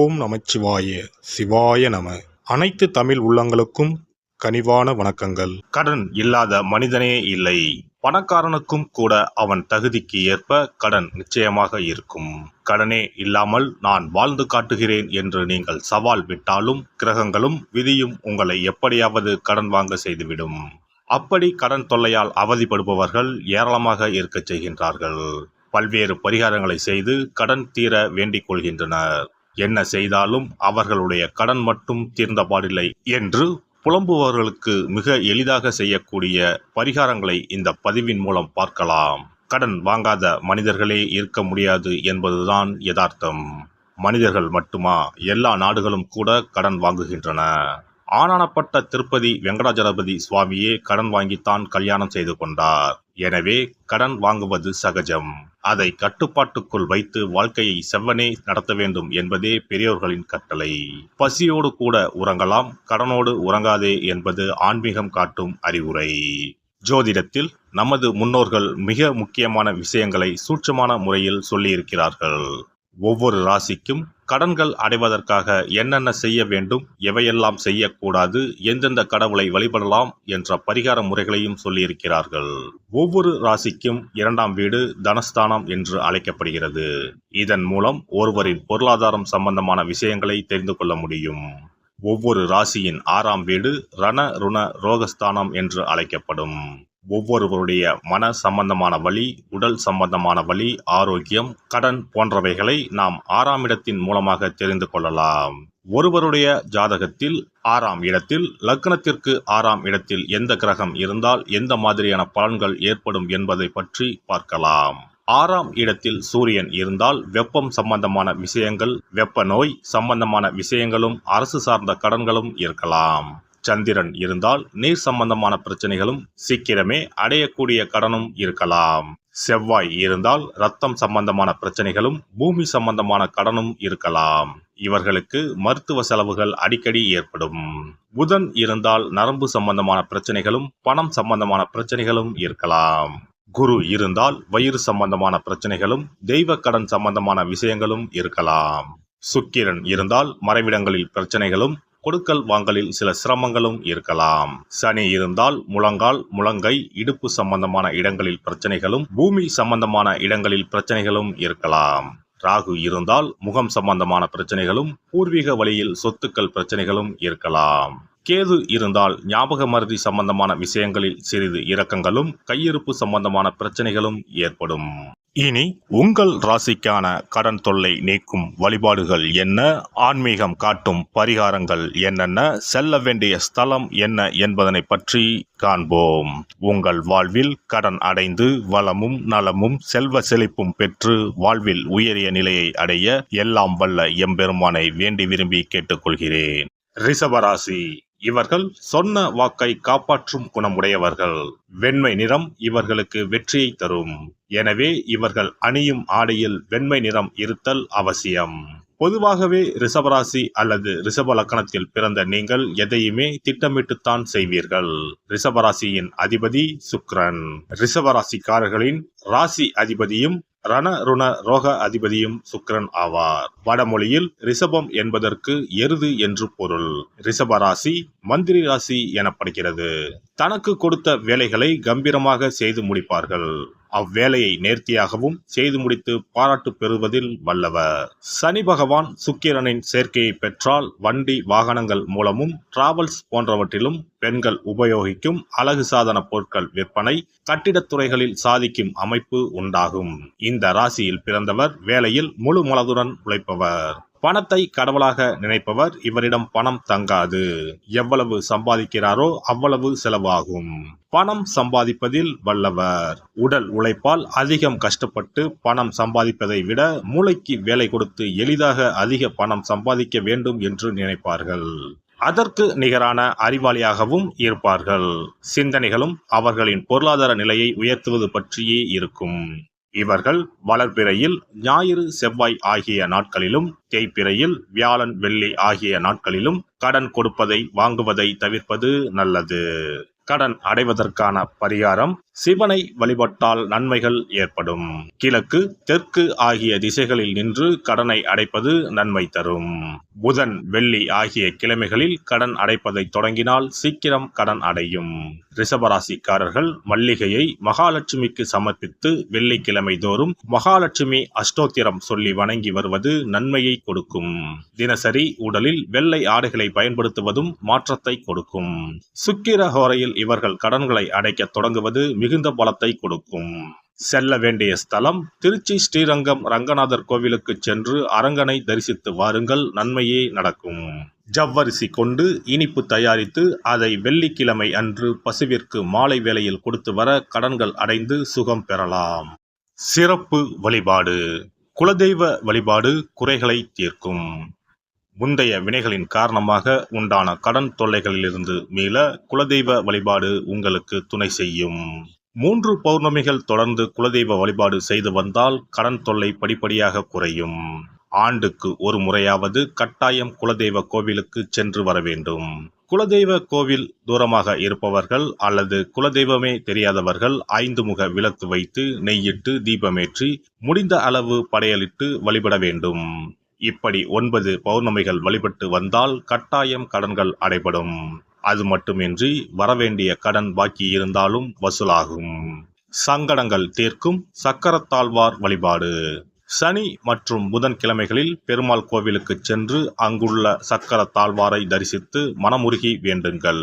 ஓம் நமச்சிவாய சிவாய நம. அனைத்து தமிழ் உள்ளங்களுக்கும் கனிவான வணக்கங்கள். கடன் இல்லாத மனிதனே இல்லை. பணக்காரனுக்கும் கூட அவன் தகுதிக்கு ஏற்ப கடன் நிச்சயமாக இருக்கும். கடனே இல்லாமல் நான் வாழ்ந்து காட்டுகிறேன் என்று நீங்கள் சவால் விட்டாலும் கிரகங்களும் விதியும் உங்களை எப்படியாவது கடன் வாங்க செய்துவிடும். அப்படி கடன் தொல்லையால் அவதிப்படுபவர்கள் ஏராளமாக இருக்கச் செய்கின்றார்கள். பல்வேறு பரிகாரங்களை செய்து கடன் தீர வேண்டிக் கொள்கின்றனர். என்ன செய்தாலும் அவர்களுடைய கடன் மட்டும் தீர்ந்தபாடில்லை என்று புலம்புபவர்களுக்கு மிக எளிதாக செய்யக்கூடிய பரிகாரங்களை இந்த பதிவின் மூலம் பார்க்கலாம். கடன் வாங்காத மனிதர்களே இருக்க முடியாது என்பதுதான் யதார்த்தம். மனிதர்கள் மட்டுமா, எல்லா நாடுகளும் கூட கடன் வாங்குகின்றன. ஆனானப்பட்ட திருப்பதி வெங்கடாஜலபதி சுவாமியே கடன் வாங்கித்தான் கல்யாணம் செய்து கொண்டார். எனவே கடன் வாங்குவது சகஜம். அதை கட்டுப்பாட்டுக்குள் வைத்து வாழ்க்கையை செவ்வனே நடத்த வேண்டும் என்பதே பெரியோர்களின் கட்டளை. பசியோடு கூட உறங்கலாம், கடனோடு உறங்காதே என்பது ஆன்மீகம் காட்டும் அறிவுரை. ஜோதிடத்தில் நமது முன்னோர்கள் மிக முக்கியமான விஷயங்களை சூட்சமான முறையில் சொல்லியிருக்கிறார்கள். ஒவ்வொரு ராசிக்கும் கடன்கள் அடைவதற்காக என்னென்ன செய்ய வேண்டும், எவையெல்லாம் செய்யக்கூடாது, எந்தெந்த கடவுளை வழிபடலாம் என்ற பரிகார முறைகளையும் சொல்லியிருக்கிறார்கள். ஒவ்வொரு ராசிக்கும் 2ஆம் வீடு தனஸ்தானம் என்று அழைக்கப்படுகிறது. இதன் மூலம் ஒருவரின் பொருளாதாரம் சம்பந்தமான விஷயங்களை தெரிந்து கொள்ள முடியும். ஒவ்வொரு ராசியின் 6ஆம் வீடு ரண ருண ரோகஸ்தானம் என்று அழைக்கப்படும். ஒவ்வொருவருடைய மன சம்பந்தமான வலி, உடல் சம்பந்தமான வலி, ஆரோக்கியம், கடன் போன்றவைகளை நாம் 6ஆம் இடத்தின் மூலமாக தெரிந்து கொள்ளலாம். ஒருவருடைய ஜாதகத்தில் 6ஆம் இடத்தில் லக்னத்திற்கு 6ஆம் இடத்தில் எந்த கிரகம் இருந்தால் எந்த மாதிரியான பலன்கள் ஏற்படும் என்பதை பற்றி பார்க்கலாம். 6ஆம் இடத்தில் சூரியன் இருந்தால் வெப்பம் சம்பந்தமான விஷயங்கள், வெப்ப நோய் சம்பந்தமான விஷயங்களும், அரசு சார்ந்த கடன்களும் இருக்கலாம். சந்திரன் இருந்தால் நீர் சம்பந்தமான பிரச்சனைகளும், சீக்கிரமே அடையக்கூடிய கடனும் இருக்கலாம். செவ்வாய் இருந்தால் இரத்தம் சம்பந்தமான பிரச்சனைகளும், பூமி சம்பந்தமான கடனும் இருக்கலாம். இவர்களுக்கு மருத்துவ செலவுகள் அடிக்கடி ஏற்படும். புதன் இருந்தால் நரம்பு சம்பந்தமான பிரச்சனைகளும், பணம் சம்பந்தமான பிரச்சனைகளும் இருக்கலாம். குரு இருந்தால் வயிறு சம்பந்தமான பிரச்சனைகளும், தெய்வ கடன் சம்பந்தமான விஷயங்களும் இருக்கலாம். சுக்கிரன் இருந்தால் மறைவிடங்களில் பிரச்சனைகளும், கொடுக்கல் வாங்கலில் சில சிரமங்களும் இருக்கலாம். சனி இருந்தால் முழங்கால், முழங்கை, இடுப்பு சம்பந்தமான இடங்களில் பிரச்சனைகளும், பூமி சம்பந்தமான இடங்களில் பிரச்சனைகளும் இருக்கலாம். ராகு இருந்தால் முகம் சம்பந்தமான பிரச்சனைகளும், பூர்வீக வழியில் சொத்துக்கள் பிரச்சனைகளும் இருக்கலாம். கேது இருந்தால் ஞாபக மறதி சம்பந்தமான விஷயங்களில் சிறிது இரக்கங்களும், கையிருப்பு சம்பந்தமான பிரச்சனைகளும் ஏற்படும். இனி உங்கள் ராசிக்கான கடன் தொல்லை நீக்கும் வழிபாடுகள் என்ன, ஆன்மீகம் காட்டும் பரிகாரங்கள் என்னென்ன, செல்ல வேண்டிய ஸ்தலம் என்ன என்பதனை பற்றி காண்போம். உங்கள் வாழ்வில் கடன் அடைந்து வளமும் நலமும் செல்வ செழிப்பும் பெற்று வாழ்வில் உயரிய நிலையை அடைய எல்லாம் வல்ல எம்பெருமானை வேண்டி விரும்பி கேட்டுக்கொள்கிறேன். ரிஷபராசி. இவர்கள் சொன்ன வாக்கை காப்பாற்றும் குணமுடையவர்கள். வெண்மை நிறம் இவர்களுக்கு வெற்றியை தரும். எனவே இவர்கள் அணியும் ஆடையில் வெண்மை நிறம் இருத்தல் அவசியம். பொதுவாகவே ரிஷபராசி அல்லது ரிஷப லக்னத்தில் பிறந்த நீங்கள் எதையுமே திட்டமிட்டுத்தான் செய்வீர்கள். ரிஷபராசியின் அதிபதி சுக்கிரன். ரிஷபராசிக்காரர்களின் ராசி அதிபதியும் ரண ருண ரோக அதிபதியும் சுக்கிரன் ஆவார். வடமொழியில் ரிஷபம் என்பதற்கு எருது என்று பொருள். ரிஷபராசி மந்திரி ராசி எனப்படுகிறது. தனக்கு கொடுத்த வேலைகளை கம்பீரமாக செய்து முடிப்பார்கள். அவ்வேலையை நேர்த்தியாகவும் செய்து முடித்து பாராட்டு பெறுவதில் வல்லவர். சனி பகவான் சுக்கிரனின் சேர்க்கையை பெற்றால் வண்டி வாகனங்கள் மூலமும், டிராவல்ஸ் போன்றவற்றிலும், பெண்கள் உபயோகிக்கும் அழகு சாதன பொருட்கள் விற்பனை, கட்டிடத்துறைகளில் சாதிக்கும் அமைப்பு உண்டாகும். இந்த ராசியில் பிறந்தவர் வேலையில் முழு மனதுடன் உழைப்பவர். பணத்தை கடவுளாக நினைப்பவர். இவரிடம் பணம் தங்காது. எவ்வளவு சம்பாதிக்கிறாரோ அவ்வளவு செலவாகும். பணம் சம்பாதிப்பதில் வல்லவர். உடல் உழைப்பால் அதிகம் கஷ்டப்பட்டு பணம் சம்பாதிப்பதை விட மூளைக்கு வேலை கொடுத்து எளிதாக அதிக பணம் சம்பாதிக்க வேண்டும் என்று நினைப்பார்கள். அதற்கு நிகரான அறிவாளியாகவும் இருப்பார்கள். சிந்தனைகளும் அவர்களின் பொருளாதார நிலையை உயர்த்துவது பற்றியே இருக்கும். இவர்கள் வளர்பிறையில் ஞாயிறு செவ்வாய் ஆகிய நாட்களிலும், தேய்பிறையில் வியாழன் வெள்ளி ஆகிய நாட்களிலும் கடன் கொடுப்பதை வாங்குவதை தவிர்ப்பது நல்லது. கடன் அடைவதற்கான பரிகாரம்: சிவனை வழிபட்டால் நன்மைகள் ஏற்படும். கிழக்கு, தெற்கு ஆகிய திசைகளில் நின்று கடனை அடைப்பது நன்மை தரும். புதன், வெள்ளி ஆகிய கிழமைகளில் கடன் அடைப்பதை தொடங்கினால் சீக்கிரம் கடன் அடையும். ரிஷபராசிக்காரர்கள் மல்லிகையை மகாலட்சுமிக்கு சமர்ப்பித்து வெள்ளிக்கிழமை தோறும் மகாலட்சுமி அஷ்டோத்திரம் சொல்லி வணங்கி வருவது நன்மையை கொடுக்கும். தினசரி உடலில் வெள்ளை ஆடைகளை பயன்படுத்துவதும் மாற்றத்தை கொடுக்கும். சுக்கிர ஹோரையில் இவர்கள் கடன்களை அடைக்க தொடங்குவது மிகுந்த பலத்தை கொடுக்கும். செல்ல வேண்டிய ஸ்தலம் திருச்சி ஸ்ரீரங்கம் ரங்கநாதர் கோவிலுக்கு சென்று அரங்கனை தரிசித்து வாருங்கள், நன்மையே நடக்கும். ஜவ்வரிசி கொண்டு இனிப்பு தயாரித்து அதை வெள்ளிக்கிழமை அன்று பசுவிற்கு மாலை வேளையில் கொடுத்து வர கடன்கள் அடைந்து சுகம் பெறலாம். சிறப்பு வழிபாடு. குலதெய்வ வழிபாடு குறைகளை தீர்க்கும். முந்தைய வினைகளின் காரணமாக உண்டான கடன் தொல்லைகளிலிருந்து மீள குலதெய்வ வழிபாடு உங்களுக்கு துணை செய்யும். 3 பௌர்ணமிகள் தொடர்ந்து குலதெய்வ வழிபாடு செய்து வந்தால் கடன் தொல்லை படிப்படியாக குறையும். ஆண்டுக்கு ஒரு முறையாவது கட்டாயம் குலதெய்வ கோவிலுக்கு சென்று வர வேண்டும். குலதெய்வ கோவில் தூரமாக இருப்பவர்கள் அல்லது குலதெய்வமே தெரியாதவர்கள் 5 முக விளக்கு வைத்து நெய்யிட்டு தீபமேற்றி முடிந்த அளவு படையலிட்டு வழிபட வேண்டும். இப்படி 9 பௌர்ணமிகள் வழிபட்டு வந்தால் கட்டாயம் கடன்கள் அடைபடும். அது மட்டுமின்றி வரவேண்டிய கடன் பாக்கி இருந்தாலும் வசூலாகும். சங்கடங்கள் தீர்க்கும் சக்கரத்தாழ்வார் வழிபாடு. சனி மற்றும் புதன் கிழமைகளில் பெருமாள் கோவிலுக்கு சென்று அங்குள்ள சக்கரத்தாழ்வாரை தரிசித்து மனமுருகி வேண்டுங்கள்.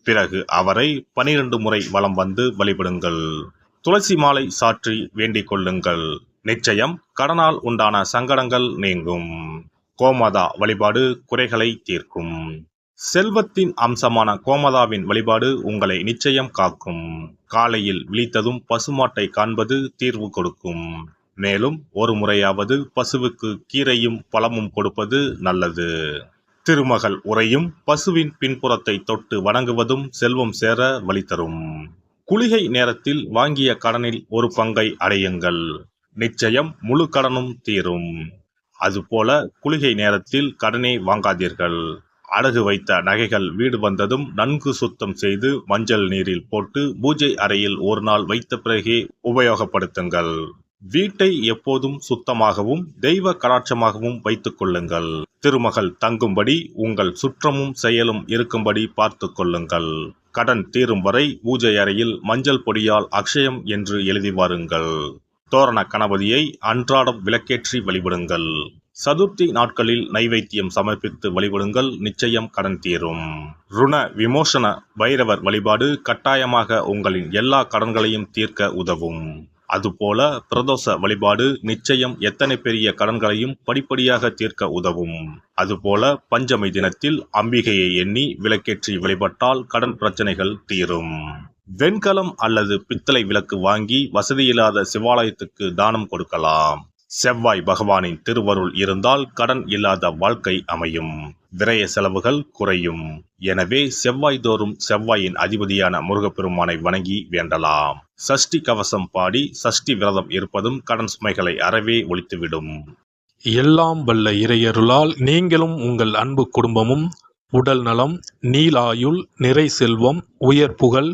பிறகு அவரை 12 முறை வலம் வந்து வழிபடுங்கள். துளசி மாலை சாற்றி வேண்டிக் கொள்ளுங்கள். நிச்சயம் கடனால் உண்டான சங்கடங்கள் நீங்கும். கோமாதா வழிபாடு குறைகளை தீர்க்கும். செல்வத்தின் அம்சமான கோமாதாவின் வழிபாடு உங்களை நிச்சயம் காக்கும். காலையில் விழித்ததும் பசுமாட்டை காண்பது தீர்வு கொடுக்கும். மேலும் ஒரு முறையாவது பசுவுக்கு கீரையும் பழமும் கொடுப்பது நல்லது. திருமகள் உரையும் பசுவின் பின்புறத்தை தொட்டு வணங்குவதும் செல்வம் சேர வழி தரும். குளிகை நேரத்தில் வாங்கிய கடனில் ஒரு பங்கை அடையுங்கள். நிச்சயம் முழு கடனும் தீரும். அதுபோல குளிகை நேரத்தில் கடனே வாங்காதீர்கள். அடகு வைத்த நகைகள் வீடு வந்ததும் நன்கு சுத்தம் செய்து மஞ்சள் நீரில் போட்டு பூஜை அறையில் ஒரு நாள் வைத்த பிறகே உபயோகப்படுத்துங்கள். வீட்டை எப்போதும் சுத்தமாகவும் தெய்வ கடாட்சமாகவும் வைத்துக் கொள்ளுங்கள். திருமகள் தங்கும்படி உங்கள் சுற்றமும் செயலும் இருக்கும்படி பார்த்து கொள்ளுங்கள். கடன் தீரும் வரை பூஜை அறையில் மஞ்சள் பொடியால் அக்ஷயம் என்று எழுதி வாருங்கள். தோரண கணபதியை அன்றாடம் விளக்கேற்றி வழிபடுங்கள். சதுர்த்தி நாட்களில் நைவேத்தியம் சமர்ப்பித்து வழிபடுங்கள், நிச்சயம் கடன் தீரும். ருண விமோசன பைரவர் வழிபாடு கட்டாயமாக உங்களின் எல்லா கடன்களையும் தீர்க்க உதவும். அதுபோல பிரதோஷ வழிபாடு நிச்சயம் எத்தனை பெரிய கடன்களையும் படிப்படியாக தீர்க்க உதவும். அதுபோல பஞ்சமி தினத்தில் அம்பிகையை எண்ணி விளக்கேற்றி வழிபட்டால் கடன் பிரச்சனைகள் தீரும். வெண்கலம் அல்லது பித்தளை விளக்கு வாங்கி வசதியில்லாத சிவாலயத்துக்கு தானம் கொடுக்கலாம். செவ்வாய் பகவானின் திருவருள் இருந்தால் கடன் இல்லாத வாழ்க்கை அமையும். விரய செலவுகள் குறையும். எனவே செவ்வாய் தோறும் செவ்வாயின் அதிபதியான முருகப்பெருமானை வணங்கி வேண்டலாம். சஷ்டி கவசம் பாடி சஷ்டி விரதம் இருப்பதும் கடன் சுமைகளை அறவே ஒழித்துவிடும். எல்லாம் வல்ல இறையருளால் நீங்களும் உங்கள் அன்பு குடும்பமும் உடல் நலம், நீலாயுள், நிறை செல்வம், உயர் புகழ்,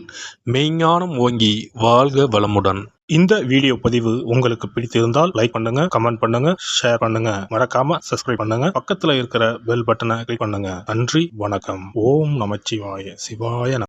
மெய்ஞானம் ஓங்கி வாழ்க வளமுடன். இந்த வீடியோ பதிவு உங்களுக்கு பிடித்திருந்தால் லைக் பண்ணுங்க, கமெண்ட் பண்ணுங்க, ஷேர் பண்ணுங்க, மறக்காம சப்ஸ்கிரைப் பண்ணுங்க, பக்கத்துல இருக்கிற பெல் பட்டனை கிளிக் பண்ணுங்க. நன்றி, வணக்கம். ஓம் நமச்சிவாய. சிவாய நம.